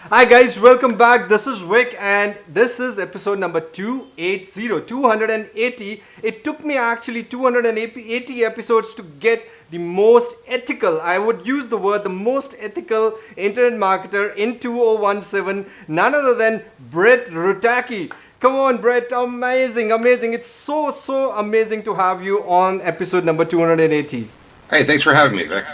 Hi guys, welcome back. This is Vic and this is episode number 280. It took me actually 280 episodes to get the most ethical, I would use the word, the most ethical internet marketer in 2017, none other than Brett Rutecky. Come on, Brett, amazing. It's so amazing to have you on episode number 280. Hey, thanks for having me, Vic.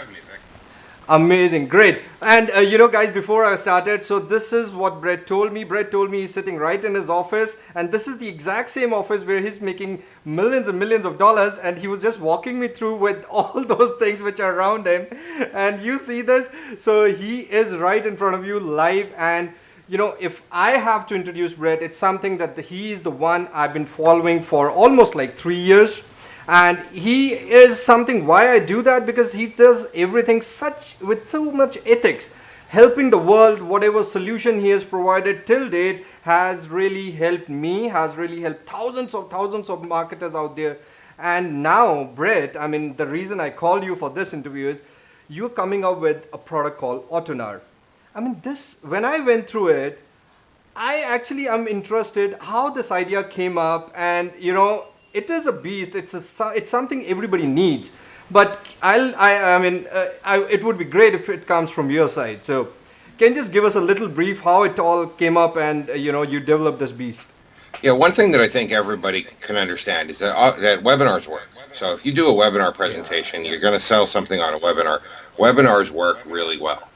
Amazing, great. And guys, before I started, so this is what Brett told me. Brett told me he's sitting right in his office, and this is the exact same office where he's making millions and millions of dollars. And he was just walking me through with all those things which are around him. And you see this, so he is right in front of you live. And if I have to introduce Brett, it's something that he is the one I've been following for almost like 3 years. And he is something, why I do that, because he does everything with so much ethics, helping the world. Whatever solution he has provided till date has really helped me, has really helped thousands of marketers out there. And now, Brett, the reason I called you for this interview is you're coming up with a product called Autonar. When I went through it, I actually am interested how this idea came up. And it is a beast. It's something everybody needs. But it would be great if it comes from your side. So, can you just give us a little brief how it all came up and you developed this beast? Yeah, one thing that I think everybody can understand is that webinars work. So if you do a webinar presentation, you're going to sell something on a webinar. Webinars work really well.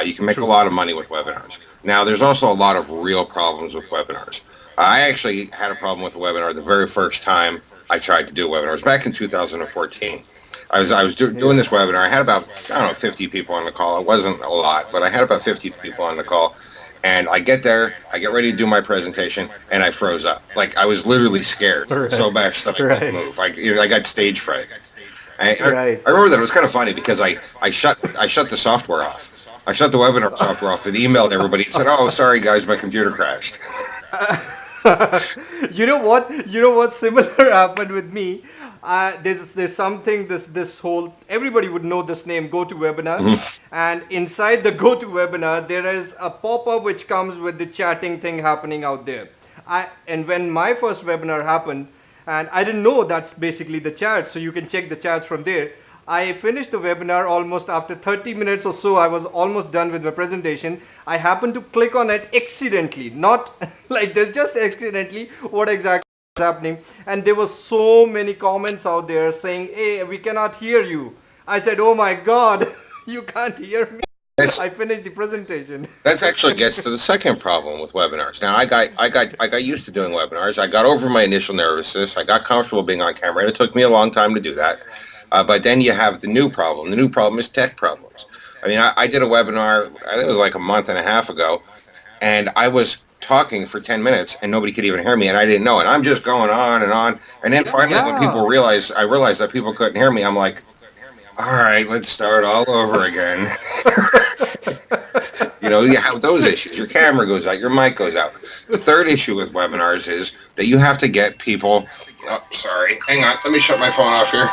You can make a lot of money with webinars. Now, there's also a lot of real problems with webinars. I actually had a problem with a webinar the very first time I tried to do a webinar. It was back in 2014. I was doing this webinar. I had about, 50 people on the call. It wasn't a lot, but I had about 50 people on the call. And I get there, I get ready to do my presentation, and I froze up. Like, I was literally scared so much that I couldn't move. I got stage fright. I remember that it was kind of funny because I shut the software off. I shut the webinar software off and emailed everybody and said, "Oh, sorry guys, my computer crashed." You know what similar happened with me. There's something, this whole, everybody would know this name, GoToWebinar. And inside the GoToWebinar there is a pop-up which comes with the chatting thing happening out there. And when my first webinar happened, and I didn't know that's basically the chat, so you can check the chats from there. I finished the webinar almost after 30 minutes or so. I was almost done with my presentation. I happened to click on it accidentally, not like this, just accidentally, what exactly was happening. And there were so many comments out there saying, "Hey, we cannot hear you." I said, "Oh my God, you can't hear me." I finished the presentation. That actually gets to the second problem with webinars. Now, I got used to doing webinars. I got over my initial nervousness. I got comfortable being on camera, and it took me a long time to do that. But then you have the new problem. The new problem is tech problems. I did a webinar, I think it was like a month and a half ago, and I was talking for 10 minutes and nobody could even hear me, and I didn't know. And I'm just going on and on. And then finally when I realized that people couldn't hear me, I'm like, all right, let's start all over again. You have those issues. Your camera goes out, your mic goes out. The third issue with webinars is that you have to get people, hang on, let me shut my phone off here.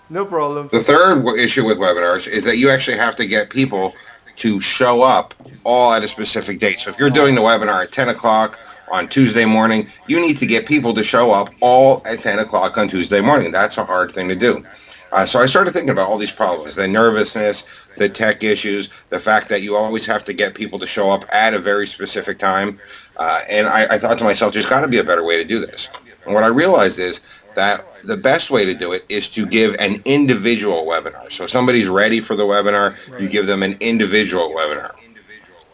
No problem. The third issue with webinars is that you actually have to get people to show up all at a specific date. So if you're doing the webinar at 10 o'clock on Tuesday morning, you need to get people to show up all at 10 o'clock on Tuesday morning. That's a hard thing to do. So I started thinking about all these problems, the nervousness, the tech issues, the fact that you always have to get people to show up at a very specific time. And I thought to myself, there's got to be a better way to do this. And what I realized is that the best way to do it is to give an individual webinar. So if somebody's ready for the webinar, you give them an individual webinar.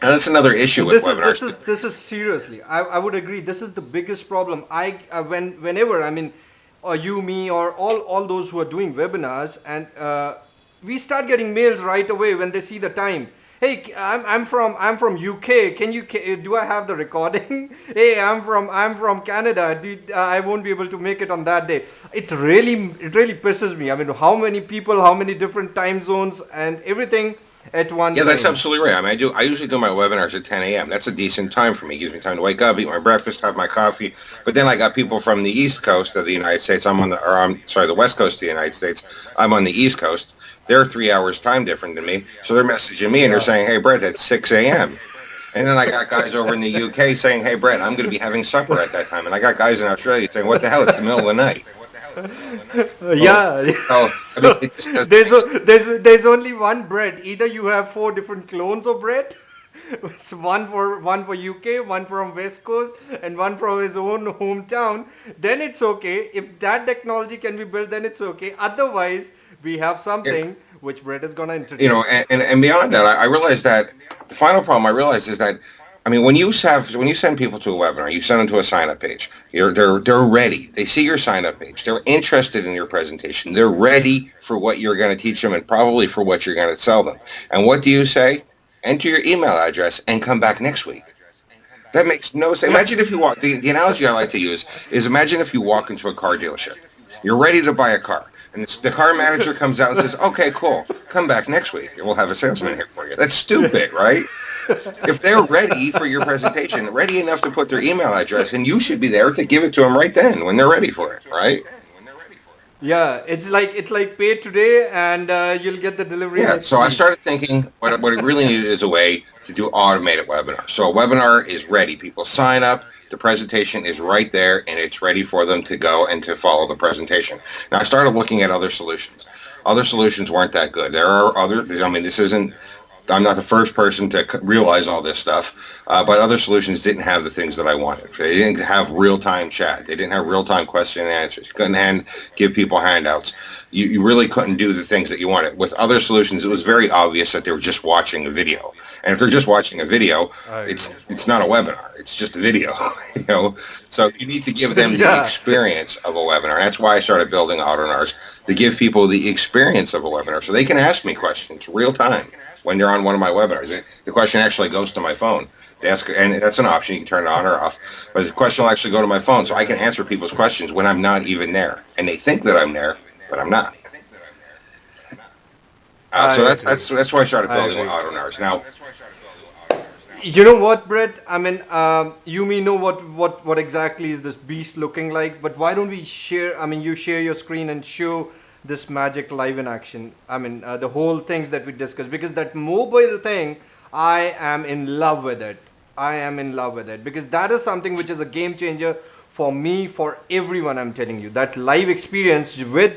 And that's another issue with webinars. This is seriously, I would agree. This is the biggest problem. Whenever, or you, me, or all those who are doing webinars, and we start getting mails right away when they see the time. Hey, I'm from UK. Do I have the recording? Hey, I'm from Canada. I won't be able to make it on that day. It really pisses me. How many people, how many different time zones, and everything at one time. Yeah, that's absolutely right. I usually do my webinars at 10 a.m. That's a decent time for me. It gives me time to wake up, eat my breakfast, have my coffee. But then I got people from the East Coast of the United States. The West Coast of the United States. I'm on the East Coast. They're 3 hours time different than me, so they're messaging me and they're Yeah. saying, "Hey, Brett, it's 6 a.m." And then I got guys over in the UK saying, "Hey, Brett, I'm going to be having supper at that time." And I got guys in Australia saying, "What the hell? It's the middle of the night." So, Yeah. I mean, So it just doesn't there's make sense. there's only one Brett. Either you have four different clones of Brett. It's one for UK, one from West Coast, and one from his own hometown. Then it's okay. If that technology can be built, then it's okay. Otherwise, we have something which Brett is gonna introduce. And beyond that, I realized that the final problem I realized is that, I mean, when you send people to a webinar, you send them to a sign up page. They're ready. They see your sign up page. They're interested in your presentation. They're ready for what you're going to teach them and probably for what you're going to sell them. And what do you say? Enter your email address and come back next week. That makes no sense. Imagine if you walk. The analogy I like to use is, imagine if you walk into a car dealership. You're ready to buy a car. And the car manager comes out and says, "Okay, cool. Come back next week and we'll have a salesman here for you." That's stupid, right? If they're ready for your presentation, ready enough to put their email address, and you should be there to give it to them right then when they're ready for it, right? Yeah, it's like pay today and you'll get the delivery Yeah, next so I week. started thinking what it really needed is a way to do automated webinars. So a webinar is ready. People sign up, the presentation is right there, and it's ready for them to go and to follow the presentation. Now I started looking at other solutions. Other solutions weren't that good. There are other, I mean, this isn't, I'm not the first person to realize all this stuff, but other solutions didn't have the things that I wanted. They didn't have real-time chat. They didn't have real-time question and answers. You couldn't give people handouts. You really couldn't do the things that you wanted. With other solutions, it was very obvious that they were just watching a video. And if they're just watching a video, I agree. it's not a webinar. It's just a video, you know. So you need to give them the Yeah. experience of a webinar. That's why I started building Autonars, to give people the experience of a webinar so they can ask me questions real time when they're on one of my webinars. The question actually goes to my phone. They ask, and that's an option. You can turn it on or off. But the question will actually go to my phone, so I can answer people's questions when I'm not even there. And they think that I'm there, but I'm not. I So agree. that's why I started I building agree. Autonars. Now, You know what, Brett? I mean, you may know what exactly is this beast looking like, but why don't we share? I mean, you share your screen and show this magic live in action. I mean, the whole things that we discussed, because that mobile thing, I am in love with it. I am in love with it because that is something which is a game changer for me, for everyone. I'm telling you that live experience with,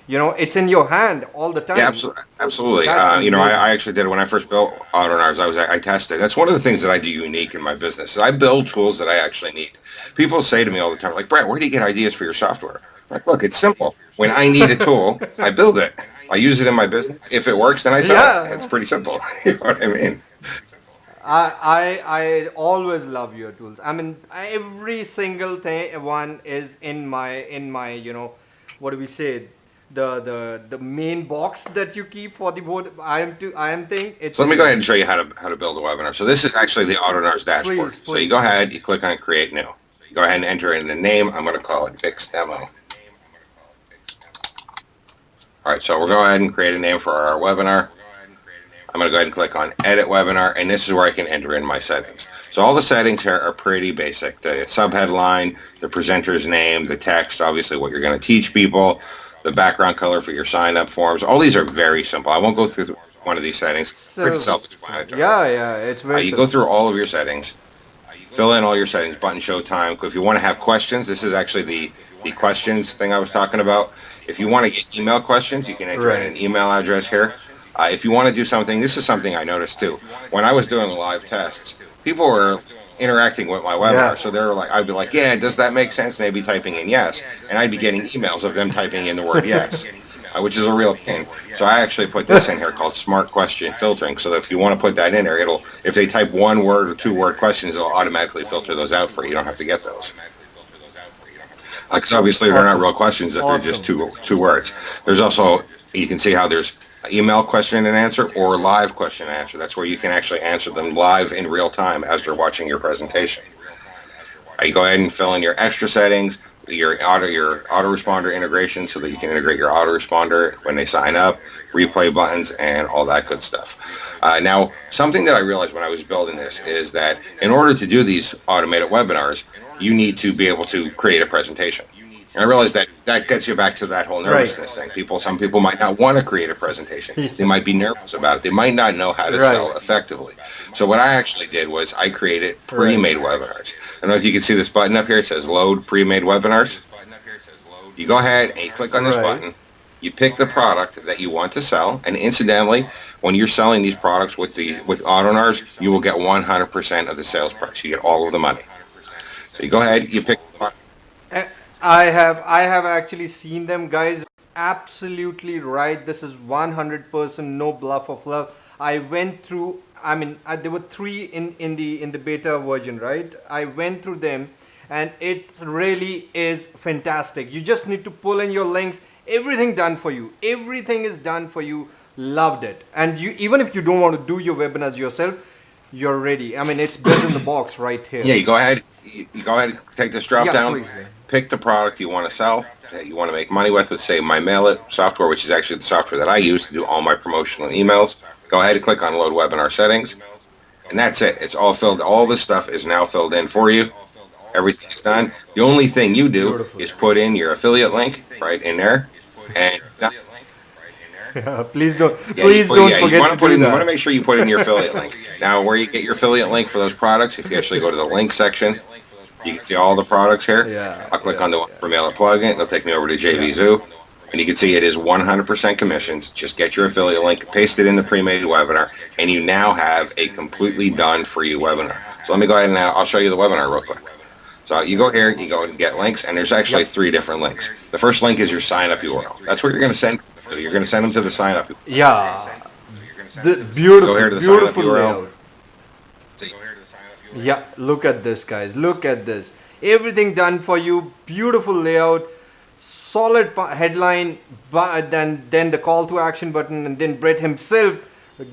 it's in your hand all the yeah, time. absolutely, absolutely. That's I amazing. actually did it when I first built Autonars. I tested. That's one of the things that I do unique in my business. Is I build tools that I actually need. People say to me all the time, like, "Brett, where do you get ideas for your software?" I'm like, look, it's simple. When I need a tool, I build it. I use it in my business. If it works, then I sell it. It's Yeah, pretty simple. You know what I mean? I always love your tools. I mean, every single thing one is in my what do we say, the main box that you keep for the board. I am thing. It's So let in me go there. ahead and show you how to build a webinar. So this is actually the Autonars dashboard. Please, So you please, go please. ahead, you click on Create New. You go ahead and enter in the name. I'm going to call it Vic's Demo. All right, so we'll go ahead and create a name for our webinar. I'm going to go ahead and click on Edit Webinar, and this is where I can enter in my settings. So all the settings here are pretty basic. The subheadline, the presenter's name, the text, obviously what you're going to teach people, the background color for your sign-up forms. All these are very simple. I won't go through one of these settings. Pretty self-explanatory. Yeah, yeah. It's very You go simple. through all of your settings, fill in all your settings, button show time. If you want to have questions, this is actually the questions thing I was talking about. If you want to get email questions, you can enter in Right. an email address here. If you want to do something, this is something I noticed too. When I was doing live tests, people were interacting with my webinar. Yeah. So they were like, I'd be like, yeah, does that make sense? And they'd be typing in yes. And I'd be getting emails of them typing in the word yes, which is a real pain. So I actually put this in here called smart question filtering. So that if you want to put that in there, if they type one word or two word questions, it'll automatically filter those out for you. You don't have to get those. Because obviously they're not Awesome. real questions if they're just Awesome. two words. There's also, you can see how there's email question and answer or live question and answer. That's where you can actually answer them live in real time as they're watching your presentation. You go ahead and fill in your extra settings, your autoresponder integration so that you can integrate your autoresponder when they sign up, replay buttons, and all that good stuff. Now, something that I realized when I was building this is that in order to do these automated webinars, you need to be able to create a presentation. And I realize that that gets you back to that whole Right. nervousness thing. Some people might not want to create a presentation. They might be nervous about it. They might not know how to Right. sell effectively. So what I actually did was I created Right. pre-made webinars. I don't know if you can see this button up here. It says load pre-made webinars. You go ahead and you click on this Right. button. You pick the product that you want to sell, and incidentally, when you're selling these products with Autonars, you will get 100% of the sales price. You get all of the money. So you go ahead, you pick the product. Uh, I have actually seen them, guys. Absolutely right. This is 100% no bluff of love. I went through. I mean, there were three in the beta version, right? I went through them, and it really is fantastic. You just need to pull in your links. Everything done for you. Everything is done for you. Loved it. And you, even if you don't want to do your webinars yourself, you're ready. I mean, it's built in the box right here. Yeah, you go ahead. You go ahead and take this drop Yeah, down. please, man. Pick the product you want to sell, that you want to make money with. Let's say My Mail It software, which is actually the software that I use to do all my promotional emails. Go ahead and click on Load Webinar Settings, and that's it. It's all filled. All this stuff is now filled in for you. Everything is done. The only thing you do Beautiful. is put in your affiliate link right in there, and Please don't. yeah, Please don't you forget want to to put do in. You want to that. make sure you put in your affiliate link. Now, where you get your affiliate link for those products, if you actually go to the link section, you can see all the products here. Yeah, I'll click yeah, on the one for Mail It plugin. It'll take me over to JV Zoo. And you can see it is 100% commissions. Just get your affiliate link, paste it in the pre-made webinar, and you now have a completely done free webinar. So let me go ahead and now I'll show you the webinar real quick. So you go here, you go and get links, and there's actually Yep. 3 different links. The first link is your sign-up URL. That's what you're going to send. So you're going to send them to the sign-up. Yeah. The Go here beautiful, to the sign-up beautiful URL. layout. Yeah, look at this, guys. Look at this. Everything done for you. Beautiful layout. Solid headline. Then the call to action button, and then Brett himself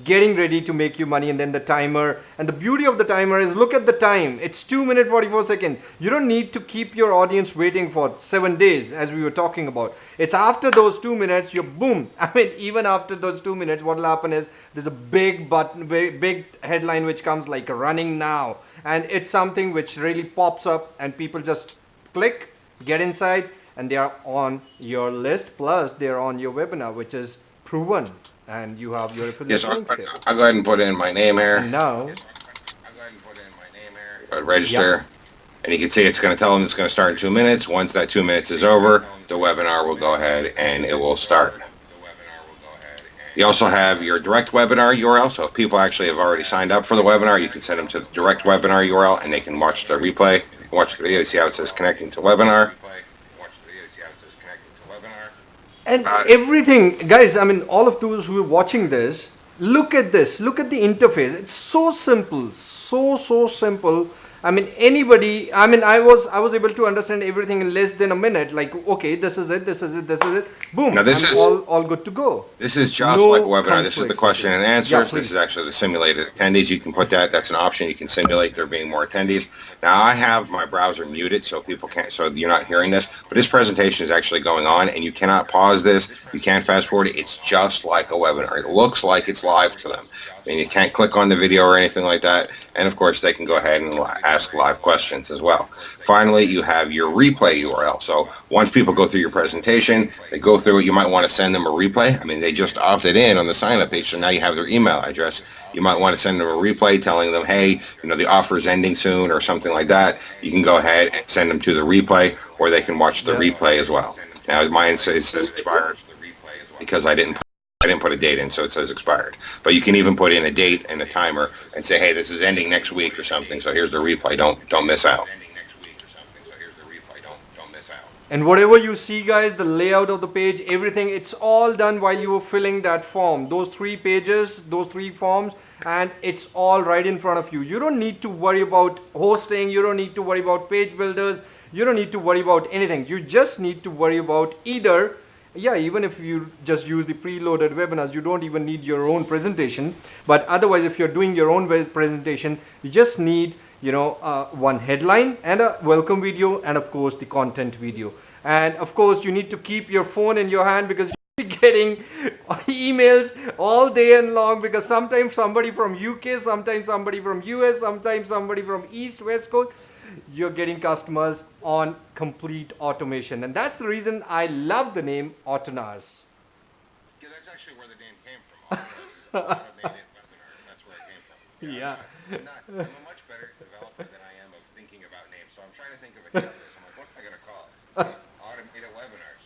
getting ready to make you money, and then the timer. And the beauty of the timer is, look at the time. It's 2 minutes 44 seconds. You don't need to keep your audience waiting for 7 days, as we were talking about. It's after those 2 minutes, you're boom. I mean, even after those 2 minutes, what will happen is there's a big button, big headline which comes like running now, and it's something which really pops up, and people just click, get inside, and they are on your list. Plus, they're on your webinar, which is proven. And you have your affiliate Yes, links there. I'll go ahead and put in my name here. And now, Register. And you can see it's going to tell them it's going to start in 2 minutes. Once that 2 minutes is over, the webinar will go ahead and it will start. You also have your direct webinar URL. So if people actually have already signed up for the webinar, you can send them to the direct webinar URL and they can watch the replay. They can watch the video, see how it says connecting to webinar. and everything, guys, I mean, all of those who are watching this, look at this. Look at the interface. It's so simple. So simple. I mean, anybody, I mean, I was able to understand everything in less than a minute. Like, okay, this is it. Boom. Now this I'm is all good to go. This is just No like a webinar. This is the conflicts. question and Yeah, answers. please. This is actually the simulated attendees. You can put that. That's an option. You can simulate there being more attendees. Now I have my browser muted so people can't, so you're not hearing this. But this presentation is actually going on, and you cannot pause this. You can't fast forward it. It's just like a webinar. It looks like it's live to them. I mean, you can't click on the video or anything like that. And of course, they can go ahead and ask live questions as well. Finally, you have your replay URL. So once people go through your presentation, they go through it, you might want to send them a replay. I mean, they just opted in on the sign-up page, so now you have their email address. You might want to send them a replay telling them, hey, you know, the offer is ending soon or something like that. You can go ahead and send them to the replay, or they can watch the replay as well. Now, mine says expired because I didn't put a date in, so it says expired. But you can even put in a date and a timer and say, hey, this is ending next week or something, so here's the replay. Don't miss out. And whatever you see, guys, the layout of the page, everything, it's all done while you were filling that form. Those 3 pages, those 3 forms, and it's all right in front of you. You don't need to worry about hosting. You don't need to worry about page builders. You don't need to worry about anything. You just need to worry about either, yeah, even if you just use the preloaded webinars, you don't even need your own presentation. But otherwise, if you're doing your own presentation, you just need, you know, one headline and a welcome video, and of course the content video. And of course you need to keep your phone in your hand, because you'll be getting emails all day and long, because sometimes somebody from UK, sometimes somebody from US, sometimes somebody from East, West Coast. you're getting customers on complete automation. And that's the reason I love the name Autonars. Yeah, that's actually where the name came from. Automated webinars. That's where it came from. Yeah. I'm a much better developer than I am of thinking about names. So I'm trying to think of a name for this. I'm like, what am I going to call it? Automated webinars.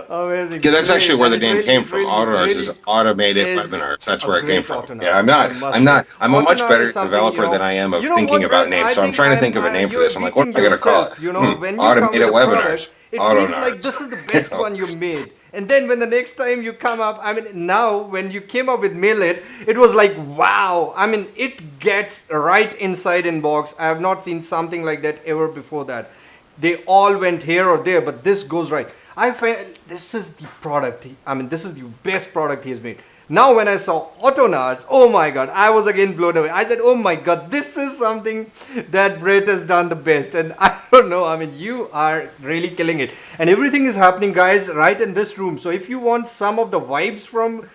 Amazing. Yeah, that's Great. actually where And the it name really, came it from. really, Autonars is really automated is webinars. That's a where it came great from. Autonar, Yeah, I must say. I'm a much Autonar better is something, developer than I am of thinking what, about Brett? names. I So I'm think trying to think of a name for you're this. I'm like, what beating am I going to call it? yourself. When you come with Automated a webinars. product, it feels like Autonars. this is the best one you made. And then when the next time you come up, I mean, now when you came up with Mail It, it was like, wow. I mean, it gets right inside inbox. I have not seen something like that ever before that. They all went here or there, but this goes right. I felt this is the product. I mean, this is the best product he has made. Now, when I saw Autonars, oh my God, I was again blown away. I said, oh my God, this is something that Brett has done the best. And I don't know, I mean, you are really killing it. And everything is happening, guys, right in this room. So if you want some of the vibes from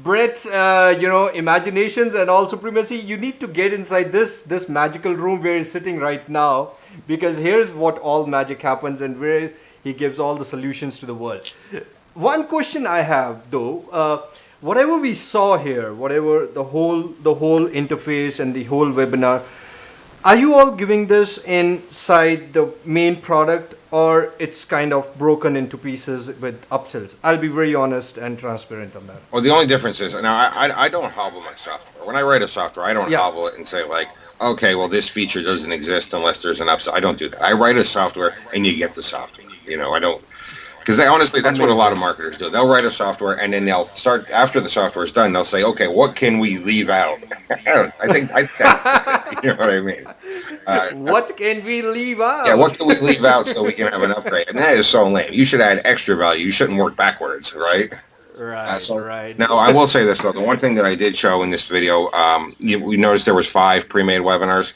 Brett's, imaginations and all supremacy, you need to get inside this magical room where he's sitting right now, because here's what all magic happens and where he gives all the solutions to the world. One question I have though, whatever we saw here, whatever the whole interface and the whole webinar, are you all giving this inside the main product, or it's kind of broken into pieces with upsells? I'll be very honest and transparent on that. Well, the only difference is now I don't hobble my software. When I write a software, I don't Yeah. hobble it and say like, okay, well this feature doesn't exist unless there's an upsell. I don't do that. I write a software and you get the software. I don't. Because honestly, that's what a lot of marketers do. They'll write a software and then they'll start after the software is done. They'll say, "Okay, what can we leave out?" I think you know what I mean. What can we leave out? Yeah, what can we leave out so we can have an upgrade? And that is so lame. You should add extra value. You shouldn't work backwards, right? Right, right. Now, I will say this though: the one thing that I did show in this video, we noticed there was 5 pre-made webinars.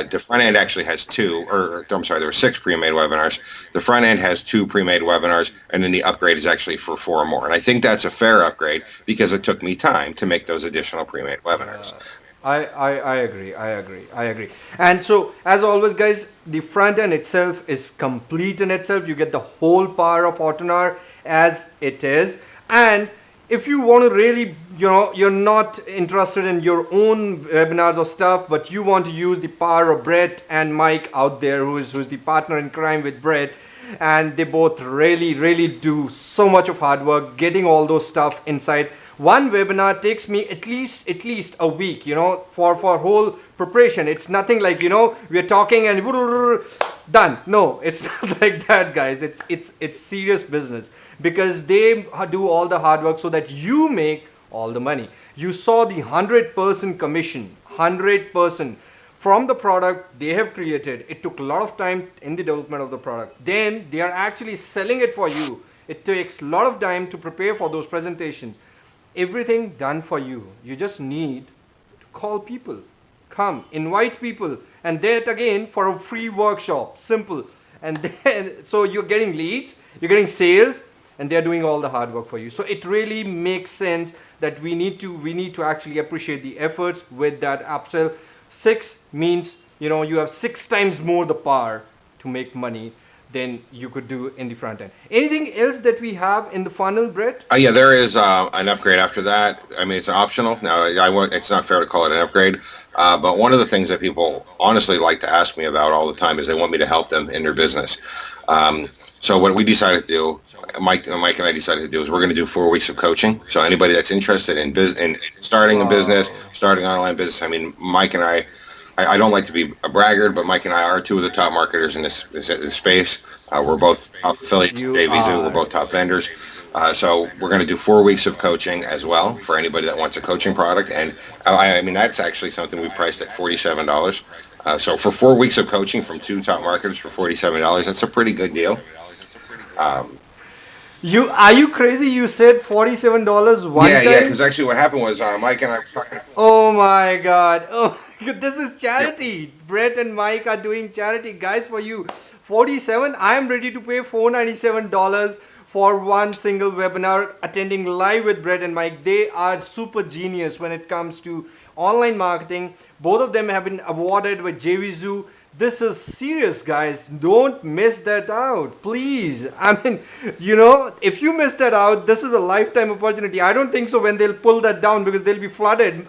The front end actually has 2, or I'm sorry, there were 6 pre-made webinars. The front end has 2 pre-made webinars, and then the upgrade is actually for 4 more. And I think that's a fair upgrade because it took me time to make those additional pre-made webinars. I agree. And so, as always, guys, the front end itself is complete in itself. You get the whole power of Autonar as it is. And if you want to really, you're not interested in your own webinars or stuff, but you want to use the power of Brett and Mike out there, who's the partner in crime with Brett, and they both really do so much of hard work getting all those stuff inside. One webinar takes me at least a week, for whole preparation. It's nothing like, we're talking and done. No, it's not like that, guys. It's serious business, because they do all the hard work so that you make all the money. You saw the 100% commission, 100% from the product they have created. It took a lot of time in the development of the product. Then they are actually selling it for you. It takes a lot of time to prepare for those presentations. Everything done for you. You just need to call people, come, invite people, and that again for a free workshop. Simple. And then, so you're getting leads, you're getting sales, and they're doing all the hard work for you. So it really makes sense that we need to actually appreciate the efforts with that upsell. 6 means, you have 6 times more the power to make money than you could do in the front end. Anything else that we have in the funnel, Brett? Yeah, there is an upgrade after that. I mean, it's optional. Now, it's not fair to call it an upgrade, but one of the things that people honestly like to ask me about all the time is they want me to help them in their business. So what we decided to do, Mike and I decided to do, is we're going to do 4 weeks of coaching. So anybody that's interested in starting a business, starting an online business, I mean, Mike and I don't like to be a braggart, but Mike and I are 2 of the top marketers in this space. We're both top affiliates at JVZoo. We're both top vendors. So we're going to do 4 weeks of coaching as well for anybody that wants a coaching product. And I mean, that's actually something we priced at $47. So for 4 weeks of coaching from 2 top marketers for $47, that's a pretty good deal. Are you crazy? You said $47 one time? Yeah, because actually what happened was Mike and I were talking. Oh my God. Oh, this is charity. Brett and Mike are doing charity. Guys, for you, 47, I am ready to pay $497 for one single webinar, attending live with Brett and Mike. They are super genius when it comes to online marketing. Both of them have been awarded with JVZoo. This is serious, guys. Don't miss that out, please. I mean, if you miss that out, this is a lifetime opportunity. I don't think so when they'll pull that down, because they'll be flooded.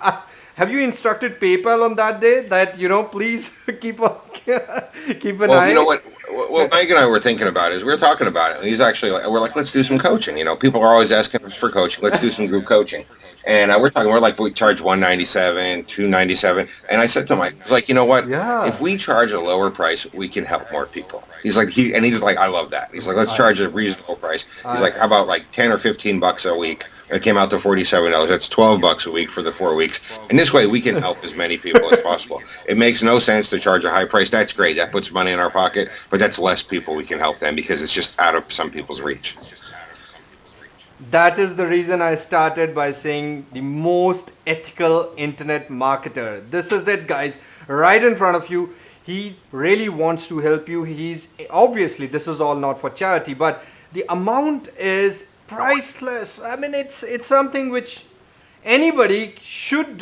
Have you instructed PayPal on that day that, please keep an Well, eye? you know what Mike and I were thinking about is we were talking about it. He's actually like, we're like, let's do some coaching. People are always asking us for coaching. Let's do some group coaching. And we charge $197, $297. And I said to Mike, it's like, you know what? Yeah. If we charge a lower price, we can help more people. He's like, he's like, I love that. He's like, let's charge a reasonable price. He's like, how about like 10 or 15 bucks a week? And it came out to $47. That's 12 bucks a week for the 4 weeks. And this way we can help as many people as possible. It makes no sense to charge a high price. That's great. That puts money in our pocket, but that's less people we can help them because it's just out of some people's reach. That is the reason I started by saying the most ethical internet marketer. This is it, guys, right in front of you. He really wants to help you. He's obviously, this is all not for charity, but the amount is priceless. I mean, it's something which anybody should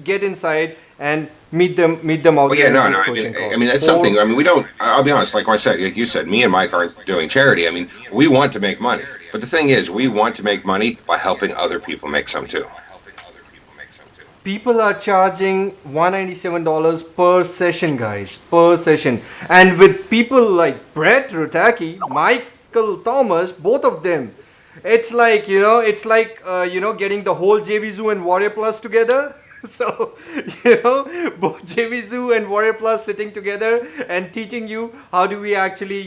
get inside and meet them out. Well, yeah, no. I mean, that's something. I mean, we don't. I'll be honest. Like I said, like you said, me and Mike aren't doing charity. I mean, we want to make money, but the thing is, we want to make money by helping other people make some too. People are charging $197 per session, guys, per session. And with people like Brett Rutecky, Michael Thomas, both of them, it's like, getting the whole JVZoo and Warrior Plus together. So, both JVZoo and Warrior Plus sitting together and teaching you how do we actually,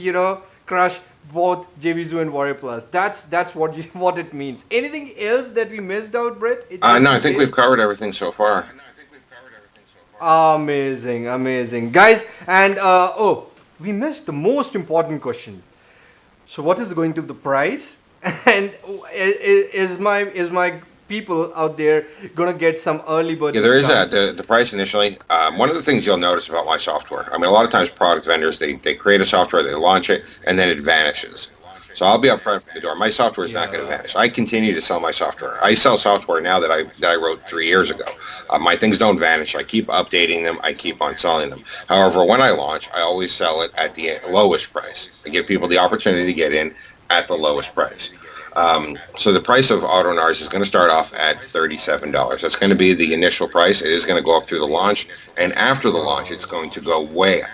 crush both JVZoo and Warrior Plus. That's what it means. Anything else that we missed out, Brett? No, I think we've covered everything so far. Amazing, guys. And we missed the most important question. So, what is going to be the price? And is my people out there gonna get some early bird Yeah, discounts? there is that. The price initially. One of the things you'll notice about my software, I mean, a lot of times product vendors, they create a software, they launch it, and then it vanishes. So I'll be up front from the door. My software is not going to vanish. I continue to sell my software. I sell software now that I wrote 3 years ago. My things don't vanish. I keep updating them. I keep on selling them. However, when I launch, I always sell it at the lowest price. I give people the opportunity to get in at the lowest price. So the price of Autonars is going to start off at $37. That's going to be the initial price. It is going to go up through the launch, and after the launch, it's going to go way up.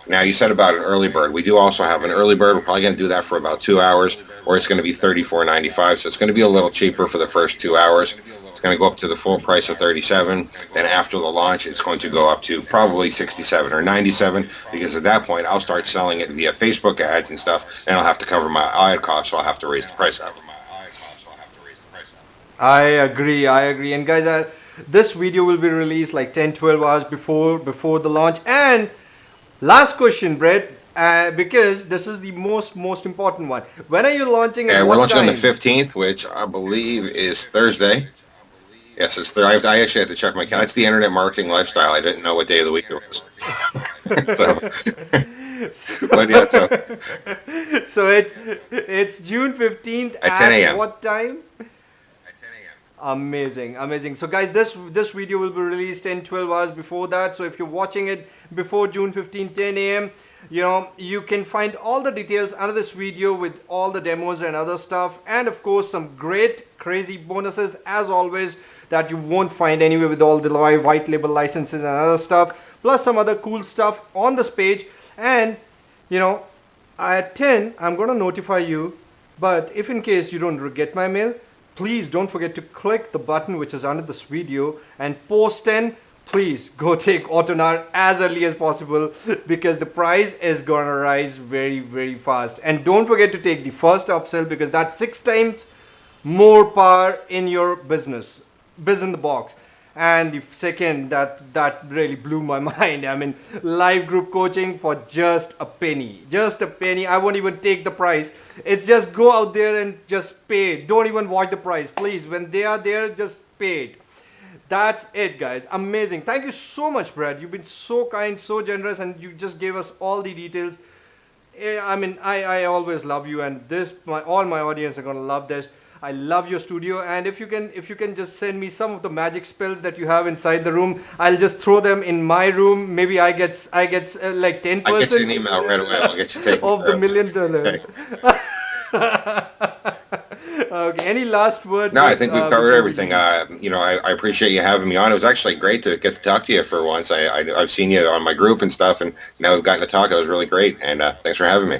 Now, you said about an early bird. We do also have an early bird. We're probably going to do that for about 2 hours, or it's going to be $34.95. So it's going to be a little cheaper for the first 2 hours. It's going to go up to the full price of $37. Then after the launch, it's going to go up to probably $67 or $97, because at that point, I'll start selling it via Facebook ads and stuff, and I'll have to cover my ad costs, so I'll have to raise the price up. I agree. And guys, this video will be released like 10-12 hours before the launch. And last question, Brett, because this is the most important one. When are you launching? Yeah, we're launching on the 15th, which I believe is Thursday. Yes, it's Thursday. I actually had to check my calendar. It's the Internet Marketing Lifestyle. I didn't know what day of the week it was. But yeah, so it's June 15th at 10 a.m. What time? Amazing. So guys, this video will be released 10-12 hours before that. So if you're watching it before June 15, 10 a.m., you can find all the details under this video with all the demos and other stuff, and of course some great crazy bonuses as always that you won't find anywhere, with all the white label licenses and other stuff, plus some other cool stuff on this page. And at 10 I'm gonna notify you, but if in case you don't get my mail, please don't forget to click the button which is under this video and post 10. Please go take Autonar as early as possible, because the price is gonna rise very fast. And don't forget to take the first upsell, because that's 6 times more power in your business in the box. And the second, that really blew my mind. I mean, live group coaching for just a penny. I won't even take the price. It's just go out there and just pay it. Don't even watch the price, please. When they are there, just pay it. That's it, guys. Amazing. Thank you so much, Brad. You've been so kind, so generous, and you just gave us all the details. I mean, I always love you, and all my audience are gonna love this. I love your studio, and if you can just send me some of the magic spells that you have inside the room, I'll just throw them in my room. Maybe I get like 10% I get you an email right away. I'll get you taken of care the of. $1 million. Okay. Any last word? No, I think we've covered before we everything. leave? I appreciate you having me on. It was actually great to get to talk to you for once. I've seen you on my group and stuff, and now we've gotten to talk. It was really great, and thanks for having me.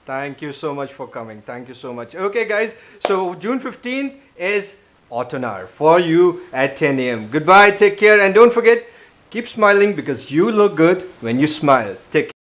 Thank you so much for coming. Thank you so much. Okay, guys. So June 15th is Autonar for you at 10 a.m. Goodbye. Take care. And don't forget, keep smiling because you look good when you smile. Take care.